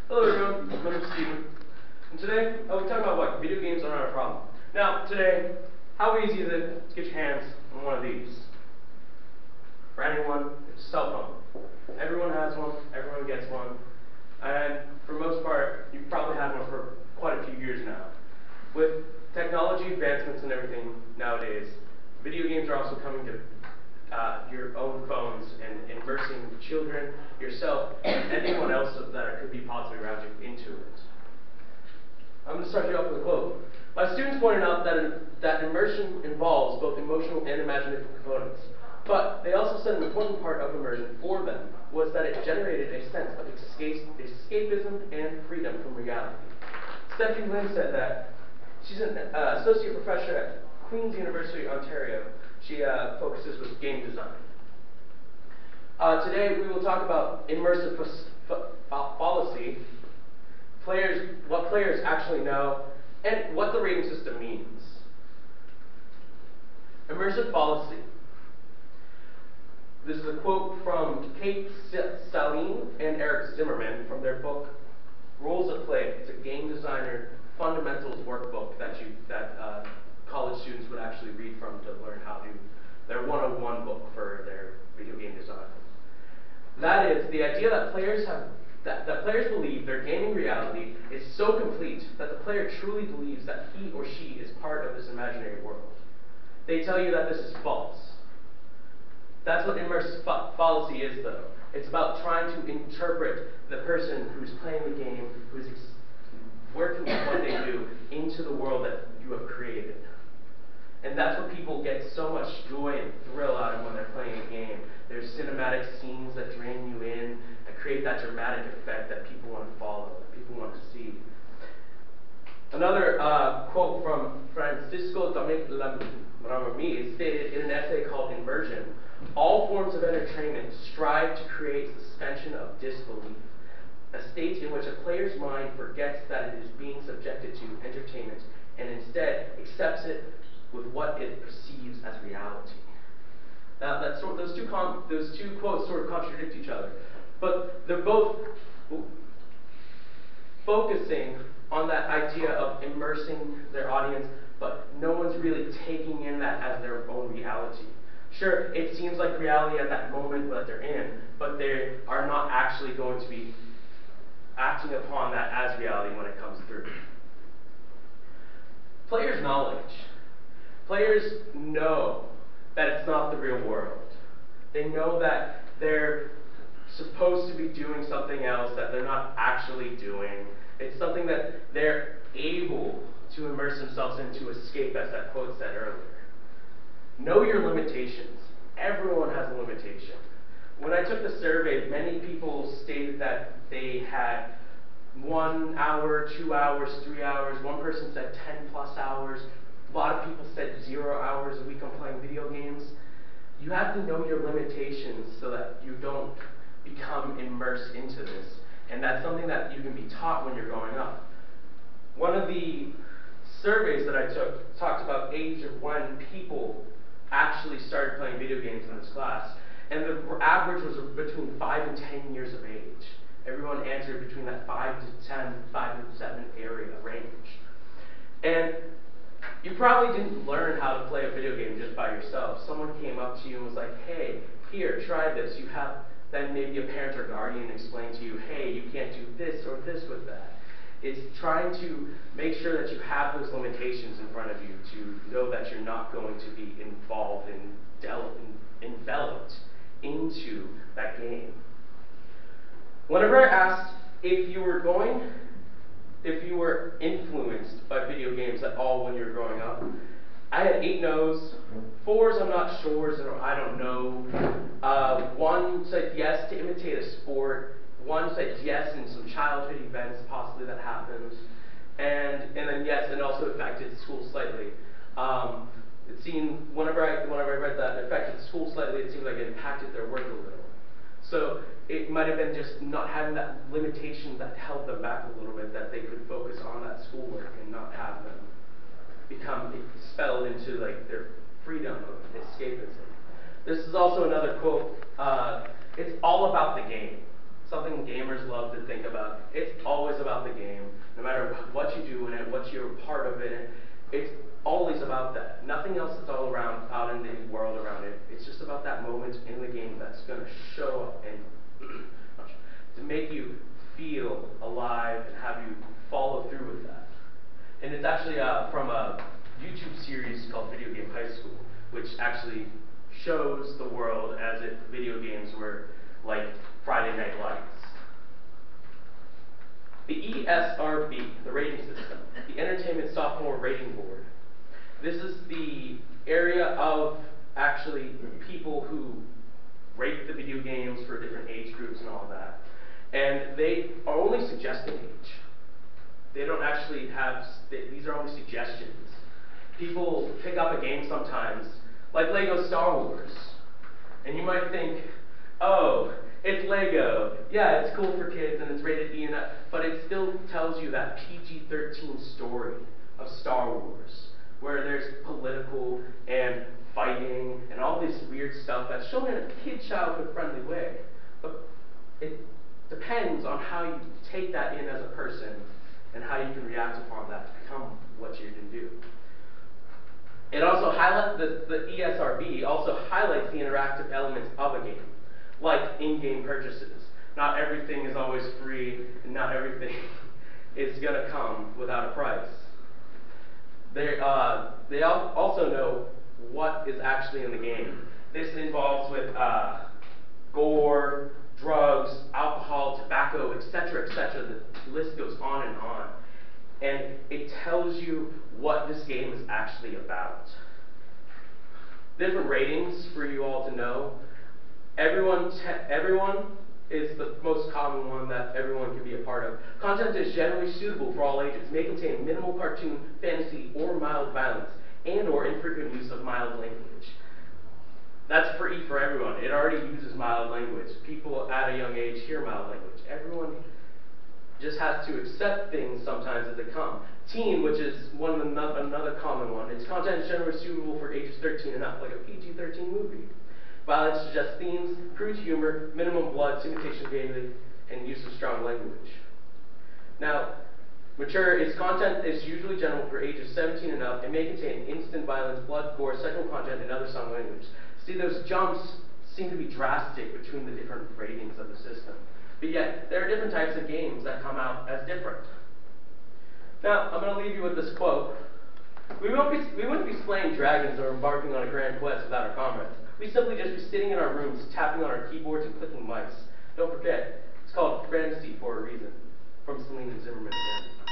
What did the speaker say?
Hello everyone, my name is Steven, and today I'll be talking about why video games are not a problem. Now, today, how easy is it to get your hands on one of these? For anyone, it's a cell phone. Everyone has one, everyone gets one, and for the most part, you've probably had one for quite a few years now. With technology advancements and everything nowadays, video games are also coming to your own phones and immersing children, yourself, and anyone else that could be possibly around you into it. I'm going to start you off with a quote. My students pointed out that immersion involves both emotional and imaginative components, but they also said an important part of immersion for them was that it generated a sense of escapism and freedom from reality. Stephanie Lynn said that she's an associate professor at Queen's University, Ontario. She focuses with game design. Today we will talk about immersive fallacy, what players actually know, and what the rating system means. Immersive fallacy. This is a quote from Kate Saline and Eric Zimmerman from their book Rules of Play. It's a game designer fundamentals workbook that college students would actually read from to learn how to, their 101 book for their video game design. That is, the idea that players believe their gaming reality is so complete that the player truly believes that he or she is part of this imaginary world. They tell you that this is false. That's what immersive fallacy is, though. It's about trying to interpret the person who's playing the game, who's working with what they do, into the world that you have created. And that's what people get so much joy and thrill out of when they're playing a game. There's cinematic scenes that drain you in, that create that dramatic effect that people want to follow, that people want to see. Another quote from Francisco Dominic Ramírez stated in an essay called Immersion, all forms of entertainment strive to create suspension of disbelief, a state in which a player's mind forgets that it is being subjected to entertainment and instead accepts it with what it perceives as reality. Now, those two quotes sort of contradict each other, but they're both focusing on that idea of immersing their audience, but no one's really taking in that as their own reality. Sure, it seems like reality at that moment that they're in, but they are not actually going to be acting upon that as reality when it comes through. Players' knowledge. Players know that it's not the real world. They know that they're supposed to be doing something else that they're not actually doing. It's something that they're able to immerse themselves into, escape, as that quote said earlier. Know your limitations. Everyone has a limitation. When I took the survey, many people stated that they had 1 hour, 2 hours, 3 hours. One person said 10 plus hours. A lot of people said 0 hours a week on playing video games. You have to know your limitations so that you don't become immersed into this. And that's something that you can be taught when you're growing up. One of the surveys that I took talked about age of when people actually started playing video games in this class. And the average was between 5 and 10 years of age. Everyone answered between that 5 to 10, 5 to 7 area range. And you probably didn't learn how to play a video game just by yourself. Someone came up to you and was like, hey, here, try this. Then maybe a parent or guardian explained to you, hey, you can't do this or this with that. It's trying to make sure that you have those limitations in front of you to know that you're not going to be involved and enveloped into that game. Whenever I asked if you were influenced by video games at all when you were growing up, I had 8 no's, 4's I'm not sure's and I don't know. 1 said yes to imitate a sport. 1 said yes in some childhood events possibly that happened. And then yes, and also affected school slightly. It seemed, whenever I read that it affected school slightly, it seemed like it impacted their work a little. So it might have been just not having that limitation that held them back a little bit, that they could focus on that schoolwork and not have them become expelled into like their freedom of escapism. This is also another quote. It's all about the game. something gamers love to think about. It's always about the game. No matter what you do in it, what you're part of in it, it's always about that. Nothing else is all around, out in the world around it. It's just about that moment in the game that's going to show up and to make you feel alive and have you follow through with that. And it's actually from a YouTube series called Video Game High School, which actually shows the world as if video games were like Friday Night Lights. The ESRB, the rating system, the Entertainment Sophomore Rating Board. This is the area of actually people who rate the video games for different age groups and all that. And they are only suggesting age. They don't actually have, these are only suggestions. People pick up a game sometimes, like Lego Star Wars, and you might think, oh, it's Lego. Yeah, it's cool for kids and it's rated E and F, but it still tells you that PG-13 story of Star Wars, where there's political and fighting and all this weird stuff that's shown in a kid childhood-friendly way. But it depends on how you take that in as a person and how you can react upon that to become what you can do. It also highlights, the ESRB also highlights the interactive elements of a game, like in-game purchases. Not everything is always free, and not everything is going to come without a price. They also know what is actually in the game. This involves with gore, drugs, alcohol, tobacco, etc., etc. The list goes on and on. And it tells you what this game is actually about. Different ratings for you all to know. Everyone is the most common one that everyone can be a part of. Content is generally suitable for all ages, may contain minimal cartoon, fantasy, or mild violence, and or infrequent use of mild language. That's for E for everyone. It already uses mild language. People at a young age hear mild language. Everyone just has to accept things sometimes as they come. Teen, which is another common one. Its content is generally suitable for ages 13 and up, like a PG-13 movie. Violence suggests themes, crude humor, minimum blood, simulation gaming, and use of strong language. Now, mature, its content is usually general for ages 17 and up. It may contain instant violence, blood, gore, sexual content, and other strong language. See, those jumps seem to be drastic between the different ratings of the system. But yet, there are different types of games that come out as different. Now, I'm going to leave you with this quote. We wouldn't be slaying dragons or embarking on a grand quest without our comrades. We'd simply just be sitting in our rooms, tapping on our keyboards and clicking mice. Don't forget, it's called fantasy for a reason. From Celine and Zimmerman again.